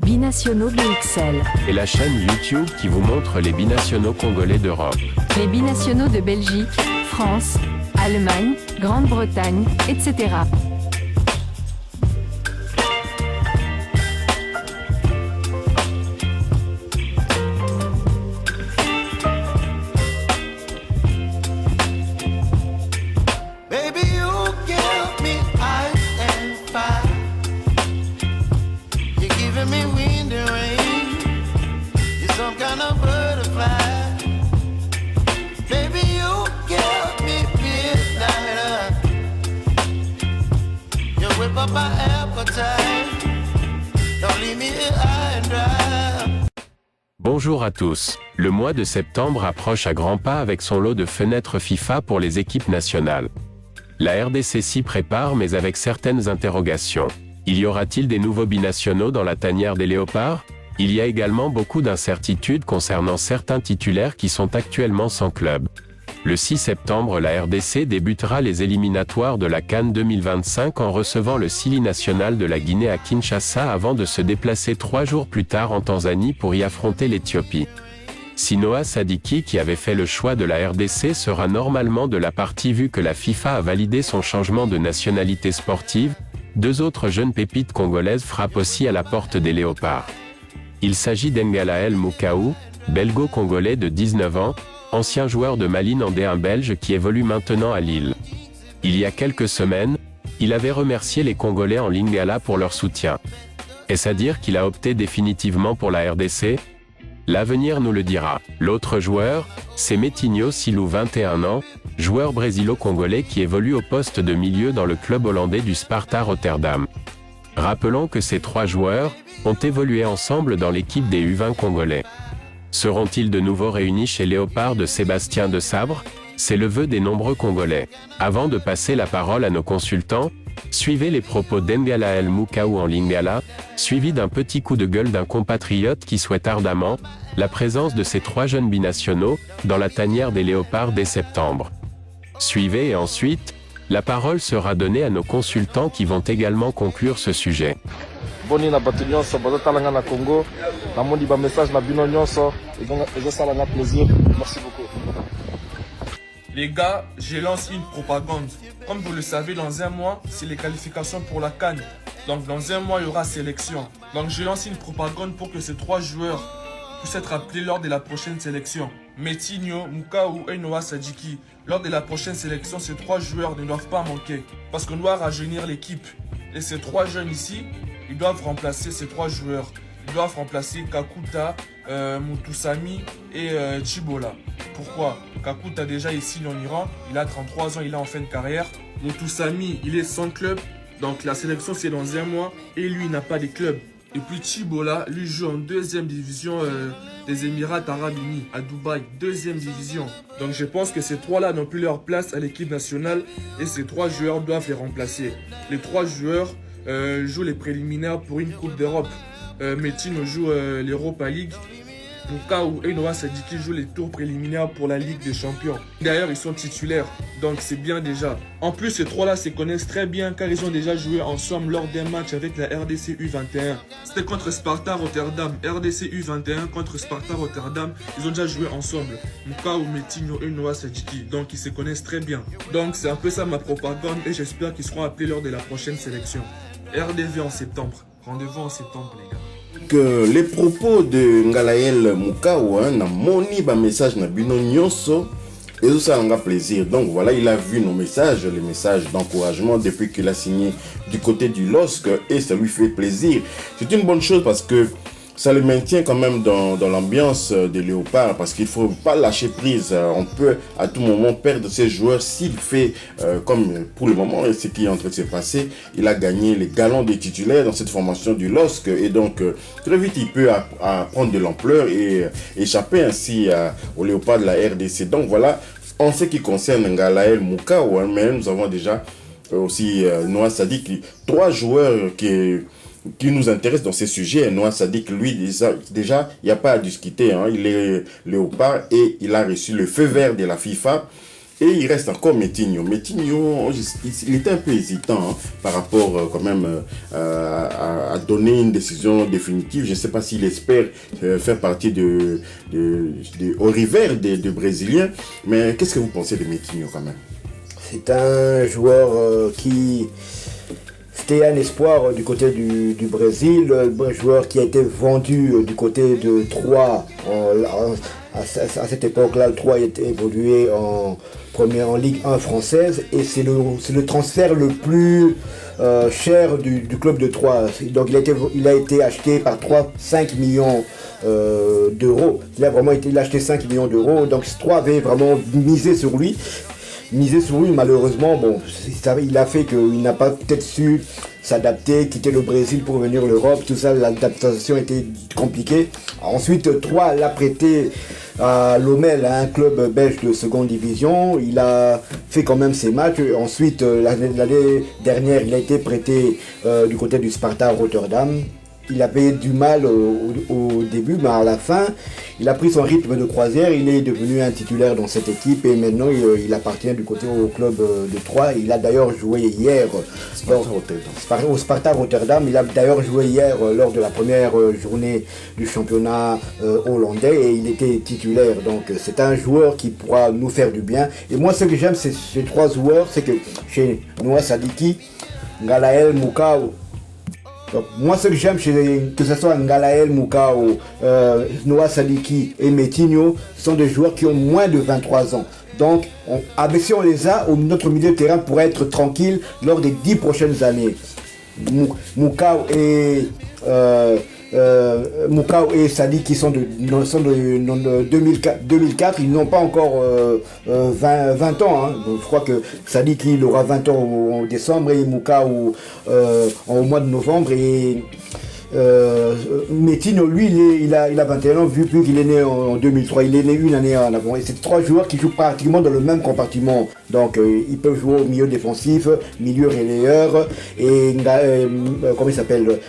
Binationaux BXL. Et la chaîne YouTube qui vous montre les binationaux congolais d'Europe. Les binationaux de Belgique, France, Allemagne, Grande-Bretagne, etc. Bonjour à tous. Le mois de septembre approche à grands pas avec son lot de fenêtres FIFA pour les équipes nationales. La RDC s'y prépare mais avec certaines interrogations. Y aura-t-il des nouveaux binationaux dans la tanière des Léopards? Il y a également beaucoup d'incertitudes concernant certains titulaires qui sont actuellement sans club. Le 6 septembre, la RDC débutera les éliminatoires de la CAN 2025 en recevant le Sili national de la Guinée à Kinshasa avant de se déplacer 3 jours plus tard en Tanzanie pour y affronter l'Éthiopie. Sinoa Sadiki, qui avait fait le choix de la RDC, sera normalement de la partie vu que la FIFA a validé son changement de nationalité sportive. 2 autres jeunes pépites congolaises frappent aussi à la porte des Léopards. Il s'agit d'Engalael Mukaou, belgo-congolais de 19 ans, ancien joueur de Malines en D1 belge qui évolue maintenant à Lille. Il y a quelques semaines, il avait remercié les Congolais en Lingala pour leur soutien. Est-ce à dire qu'il a opté définitivement pour la RDC? L'avenir nous le dira. L'autre joueur, c'est Metinho Silou, 21 ans, joueur brésilo-congolais qui évolue au poste de milieu dans le club hollandais du Sparta Rotterdam. Rappelons que ces 3 joueurs ont évolué ensemble dans l'équipe des U20 congolais. Seront-ils de nouveau réunis chez Léopard de Sébastien de Sabre? C'est le vœu des nombreux Congolais. Avant de passer la parole à nos consultants, suivez les propos d'Engalael Mukaou en Lingala, suivi d'un petit coup de gueule d'un compatriote qui souhaite ardemment la présence de ces 3 jeunes binationaux dans la tanière des Léopards dès septembre. Suivez et ensuite, la parole sera donnée à nos consultants qui vont également conclure ce sujet. Boni na bato nyonso bazotalanga na Congo, namoni ba message na bino nyonso, ezosalanga plaisir. Merci beaucoup. Les gars, je lance une propagande. Comme vous le savez, dans un mois, c'est les qualifications pour la CAN. Donc dans un mois, il y aura sélection. Donc je lance une propagande pour que ces 3 joueurs puissent être appelés lors de la prochaine sélection. Metinho, Mukaou et Noah Sadiki. Lors de la prochaine sélection, ces 3 joueurs ne doivent pas manquer. Parce qu'on doit rajeunir l'équipe. Et ces 3 jeunes ici, ils doivent remplacer ces 3 joueurs. Ils doivent remplacer Kakuta, Mutusami et Chibola. Pourquoi? Kakuta déjà ici en Iran, il a 33 ans, il est en fin de carrière. Mutusami, il est sans club, donc la sélection c'est dans un mois et lui il n'a pas de club. Et puis Chibola, lui joue en 2e division des Émirats Arabes Unis, à Dubaï, 2e division. Donc je pense que ces 3-là n'ont plus leur place à l'équipe nationale et ces 3 joueurs doivent les remplacer. Les 3 joueurs jouent les préliminaires pour une Coupe d'Europe. Metinho joue l'Europa League. Mukaou et Noah Sadiki jouent les tours préliminaires pour la Ligue des Champions. D'ailleurs, ils sont titulaires, donc c'est bien déjà. En plus, ces 3-là se connaissent très bien car ils ont déjà joué ensemble lors d'un match avec la RDC U21. C'était contre Sparta Rotterdam. RDC U21 contre Sparta Rotterdam. Ils ont déjà joué ensemble. Mukaou, Metinho et Noah Sadiki. Donc, ils se connaissent très bien. Donc, c'est un peu ça ma propagande et j'espère qu'ils seront appelés lors de la prochaine sélection. RDV en septembre. Rendez-vous en septembre, les gars. Que les propos de Ngalael Mukaou na moni ba message na bino nyonso et ça a plaisir. Donc voilà, il a vu nos messages, les messages d'encouragement depuis qu'il a signé du côté du LOSC et ça lui fait plaisir. C'est une bonne chose parce que ça le maintient quand même dans l'ambiance des Léopards parce qu'il ne faut pas lâcher prise. On peut à tout moment perdre ses joueurs s'il fait comme pour le moment ce qui est en train de se passer. Il a gagné les galons des titulaires dans cette formation du LOSC et donc très vite il peut prendre de l'ampleur et échapper ainsi aux Léopards de la RDC. Donc voilà, en ce qui concerne Ngalael Mukaou, mais nous avons déjà aussi Noah Sadiki, 3 joueurs qui nous intéresse dans ces sujets. Noah Sadiki, lui, déjà, il n'y a pas à discuter. Hein. Il est léopard et il a reçu le feu vert de la FIFA Et il reste encore Metinho. Metinho, il était un peu hésitant hein, par rapport quand même à donner une décision définitive. Je ne sais pas s'il espère faire partie au revers des Brésiliens. Mais qu'est-ce que vous pensez de Metinho quand même? C'est un joueur qui... C'était un espoir du côté du Brésil, un joueur qui a été vendu du côté de Troyes. À cette époque-là, le Troyes était évolué en Ligue 1 française et c'est le transfert le plus cher du club de Troyes. Donc il a été acheté par 5 millions d'euros. Il a acheté 5 millions d'euros. Donc Troyes avait vraiment misé sur lui. Malheureusement, bon, il a fait qu'il n'a pas peut-être su s'adapter, quitter le Brésil pour venir en Europe, tout ça, l'adaptation était compliquée. Ensuite, Troyes l'a prêté à Lommel, un club belge de seconde division. Il a fait quand même ses matchs. Ensuite, l'année dernière, il a été prêté du côté du Sparta Rotterdam. Il avait du mal au début, mais à la fin, il a pris son rythme de croisière. Il est devenu un titulaire dans cette équipe et maintenant il appartient du côté au club de Troyes. Il a d'ailleurs joué hier au Sparta Rotterdam. Il a d'ailleurs joué hier lors de la première journée du championnat hollandais et il était titulaire. Donc c'est un joueur qui pourra nous faire du bien. Et moi, ce que j'aime, c'est ces trois joueurs, c'est que chez Noah Sadiki, Ngalael Moukao. Donc, moi, ce que j'aime, que ce soit Ngalael Moukao, Noah Sadiki et Metinho, sont des joueurs qui ont moins de 23 ans. Donc, si on les a, notre milieu de terrain pourrait être tranquille lors des 10 prochaines années. Moukao et Sadi qui sont de 2004, ils n'ont pas encore 20 ans. Hein. Donc, je crois que Sadi il aura 20 ans en décembre et Moukao au mois de novembre. Et Metinho, lui, il a 21 ans, vu qu'il est né en 2003, il est né une année en avant. Et c'est trois joueurs qui jouent pratiquement dans le même compartiment. Donc, ils peuvent jouer au milieu défensif, milieu relayeur, et comment il s'appelle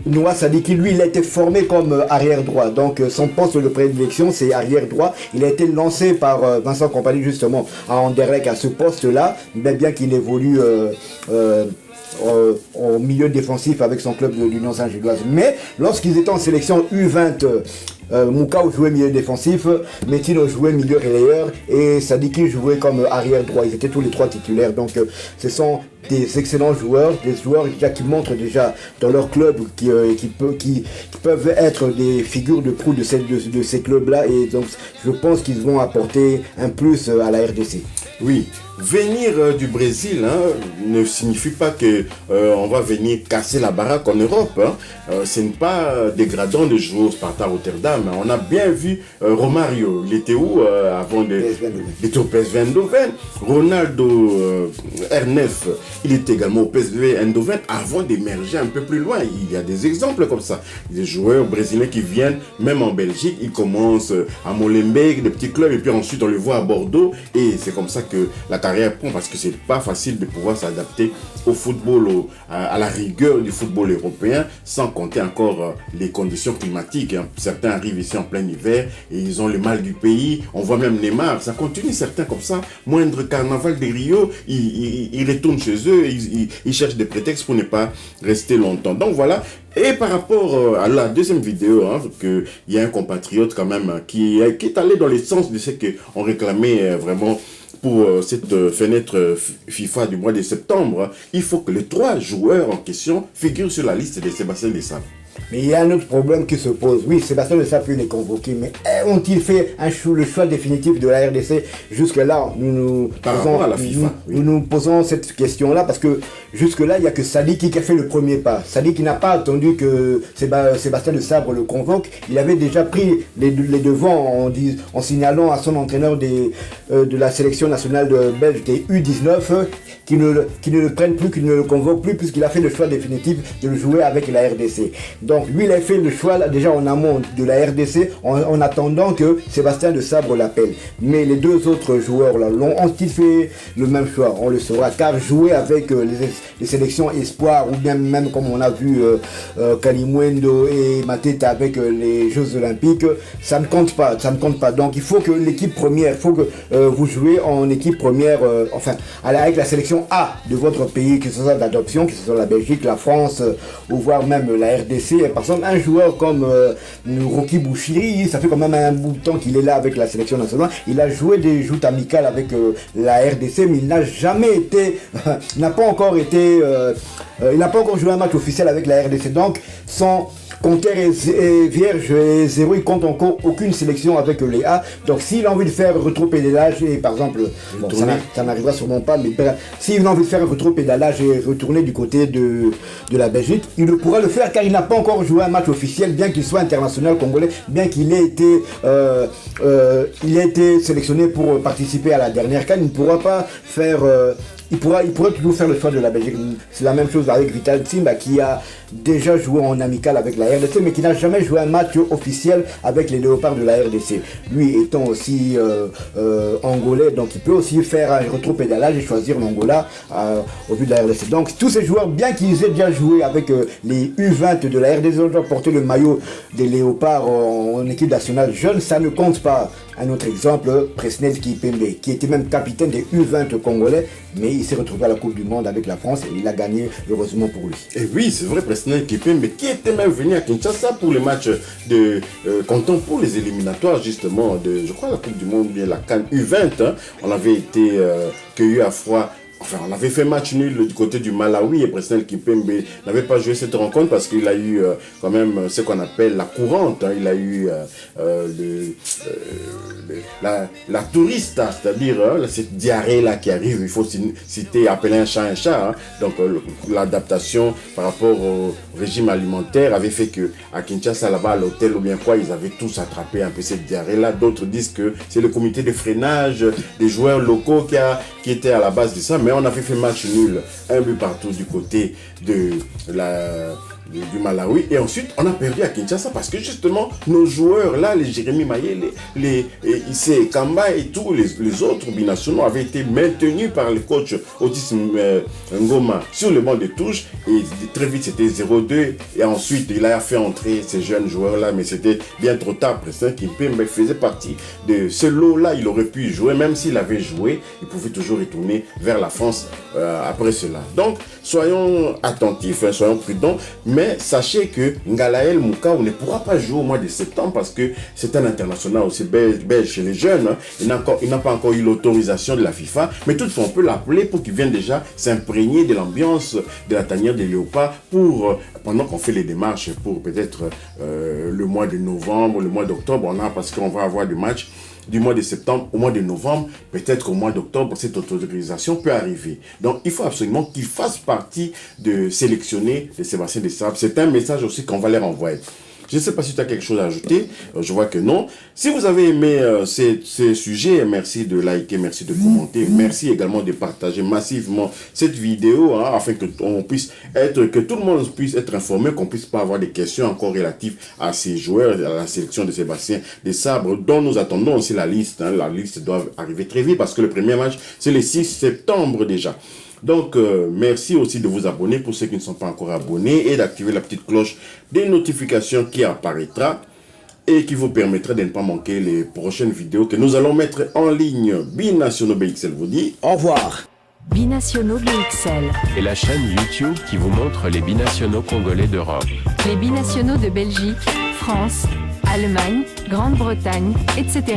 Noah Sadiki, lui, il a été formé comme arrière droit. Donc, son poste de prédilection, c'est arrière droit. Il a été lancé par Vincent Kompany, justement, à Anderlecht, à ce poste-là, bien qu'il évolue au milieu défensif avec son club de l'Union Saint-Gilloise. Mais lorsqu'ils étaient en sélection U20, Moukao jouait milieu défensif, Metinho jouait milieu relayeur et Sadiki jouait comme arrière droit. Ils étaient tous les trois titulaires. Donc ce sont des excellents joueurs, des joueurs qui montrent déjà dans leur club qui peuvent être des figures de proue de ces clubs-là. Et donc je pense qu'ils vont apporter un plus à la RDC. Oui, venir du Brésil ne signifie pas que on va venir casser la baraque en Europe. Ce n'est pas dégradant de jouer au Sparta Rotterdam. On a bien vu Romario, il était où avant de... Il était au PSV Eindhoven. Ronaldo R9, il était également au PSV Eindhoven avant d'émerger un peu plus loin. Il y a des exemples comme ça. Des joueurs brésiliens qui viennent, même en Belgique, ils commencent à Molenbeek, des petits clubs, et puis ensuite on les voit à Bordeaux. Et c'est comme ça que la carrière prend, parce que c'est pas facile de pouvoir s'adapter au football, à la rigueur du football européen, sans compter encore les conditions climatiques. Certains arrivent ici en plein hiver et ils ont le mal du pays. On voit même Neymar, ça continue, certains comme ça, moindre carnaval de Rio, ils retournent chez eux, ils cherchent des prétextes pour ne pas rester longtemps. Donc voilà. Et par rapport à la deuxième vidéo, qu'il y a un compatriote quand même qui est allé dans le sens de ce qu'on réclamait vraiment pour cette fenêtre FIFA du mois de septembre. Il faut que les trois joueurs en question figurent sur la liste de Sébastien Desabre. Mais il y a un autre problème qui se pose. Oui, Sébastien Desabre peut les convoquer, mais ont-ils fait le choix définitif de la RDC? Jusque-là, nous posons cette question-là parce que jusque-là, il n'y a que Sadiki qui a fait le premier pas. Sadiki n'a pas attendu que Sébastien Desabre le convoque. Il avait déjà pris les devants en signalant à son entraîneur de la sélection nationale belge des U19 qui ne le prennent plus, qui ne le convoquent plus, puisqu'il a fait le choix définitif de le jouer avec la RDC. Donc lui, il a fait le choix là, déjà en amont de la RDC, en attendant que Sébastien de Sabre l'appelle. Mais les deux autres joueurs là ont-ils fait le même choix? On le saura, car jouer avec les sélections espoirs, ou bien même comme on a vu Kalimwendo et Mateta avec les Jeux Olympiques, ça ne compte pas, ça ne compte pas. Donc il faut que l'équipe première, il faut que vous jouez en équipe première, enfin avec la sélection A de votre pays, que ce soit d'adoption, que ce soit la Belgique, la France, ou voire même la RDC. Par exemple, un joueur comme Rocky Bouchiri, ça fait quand même un bout de temps qu'il est là avec la sélection nationale. Il a joué des joutes amicales avec la RDC, mais il n'a jamais été, il n'a pas encore joué un match officiel avec la RDC. Donc, son compteur est vierge et zéro, il compte encore aucune sélection avec les A. Donc s'il a envie de faire rétro-pédalage, et par exemple, bon, ça n'arrivera sûrement pas, mais s'il a envie de faire un rétro-pédalage et retourner du côté de la Belgique, il ne pourra le faire car il n'a pas encore joué un match officiel, bien qu'il soit international congolais, bien qu'il ait été sélectionné pour participer à la dernière CAN. Il ne pourra pas faire... Il pourra toujours faire le choix de la Belgique. C'est la même chose avec Vital Tsimba qui a déjà joué en amical avec la RDC, mais qui n'a jamais joué un match officiel avec les Léopards de la RDC. Lui étant aussi angolais, donc il peut aussi faire un rétro-pédalage et choisir l'Angola au vu de la RDC. Donc tous ces joueurs, bien qu'ils aient déjà joué avec les U20 de la RDC, ont porté le maillot des Léopards en équipe nationale jeune, ça ne compte pas. Un autre exemple, Presnel Kipembe, qui était même capitaine des U20 congolais, mais il s'est retrouvé à la Coupe du Monde avec la France et il a gagné, heureusement pour lui. Et oui, c'est vrai, Presnel Kipembe, qui était même venu à Kinshasa pour les matchs de canton, pour les éliminatoires justement de, je crois, la Coupe du Monde, bien la CAN U20. Hein. On avait été cueillis à froid. Enfin, on avait fait match nul du côté du Malawi et Presnel Kipembe n'avait pas joué cette rencontre parce qu'il a eu quand même ce qu'on appelle la courante. Hein. Il a eu la touriste, c'est-à-dire cette diarrhée-là qui arrive. Il faut citer, appeler un chat. Hein. Donc, l'adaptation par rapport au régime alimentaire avait fait que à Kinshasa, là-bas, à l'hôtel ou bien quoi, ils avaient tous attrapé un peu cette diarrhée-là. D'autres disent que c'est le comité de freinage des joueurs locaux qui était à la base de ça. Mais on avait fait match nul, un but partout du côté du Malawi. Et ensuite, on a perdu à Kinshasa parce que justement, nos joueurs là, les Jérémy Maillet, les Issé Kamba et tous les autres binationaux avaient été maintenus par le coach Otis Ngoma sur le banc de touche. Et très vite, c'était 0-2. Et ensuite, il a fait entrer ces jeunes joueurs là, mais c'était bien trop tard. Presnel Kipembe faisait partie de ce lot là. Il aurait pu jouer, même s'il avait joué, il pouvait toujours retourner vers la France après cela. Donc, soyons attentifs, hein, soyons prudents. Mais sachez que Ngalael Moukau ne pourra pas jouer au mois de septembre parce que c'est un international aussi belge chez les jeunes. Hein. Il n'a pas encore eu l'autorisation de la FIFA. Mais toutefois, on peut l'appeler pour qu'il vienne déjà s'imprégner de l'ambiance de la tanière des Léopards pendant qu'on fait les démarches pour peut-être le mois de novembre, le mois d'octobre. Parce qu'on va avoir des matchs du mois de septembre au mois de novembre, peut-être qu'au mois d'octobre, cette autorisation peut arriver. Donc, il faut absolument qu'il fasse partie de sélectionner les Sébastien de Sabre. C'est un message aussi qu'on va leur envoyer. Je ne sais pas si tu as quelque chose à ajouter. Je vois que non. Si vous avez aimé ces sujets, merci de liker, merci de commenter. Merci également de partager massivement cette vidéo afin que tout le monde puisse être informé, qu'on puisse pas avoir des questions encore relatives à ces joueurs, à la sélection de Sébastien de Sabre, dont nous attendons aussi la liste. La liste doit arriver très vite parce que le premier match, c'est le 6 septembre déjà. Donc, merci aussi de vous abonner pour ceux qui ne sont pas encore abonnés et d'activer la petite cloche des notifications qui apparaîtra et qui vous permettra de ne pas manquer les prochaines vidéos que nous allons mettre en ligne. Binationaux BXL vous dit au revoir. Binationaux BXL. Et la chaîne YouTube qui vous montre les binationaux congolais d'Europe. Les binationaux de Belgique, France, Allemagne, Grande-Bretagne, etc.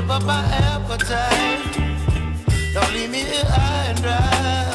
Up my appetite. Don't leave me here high and dry.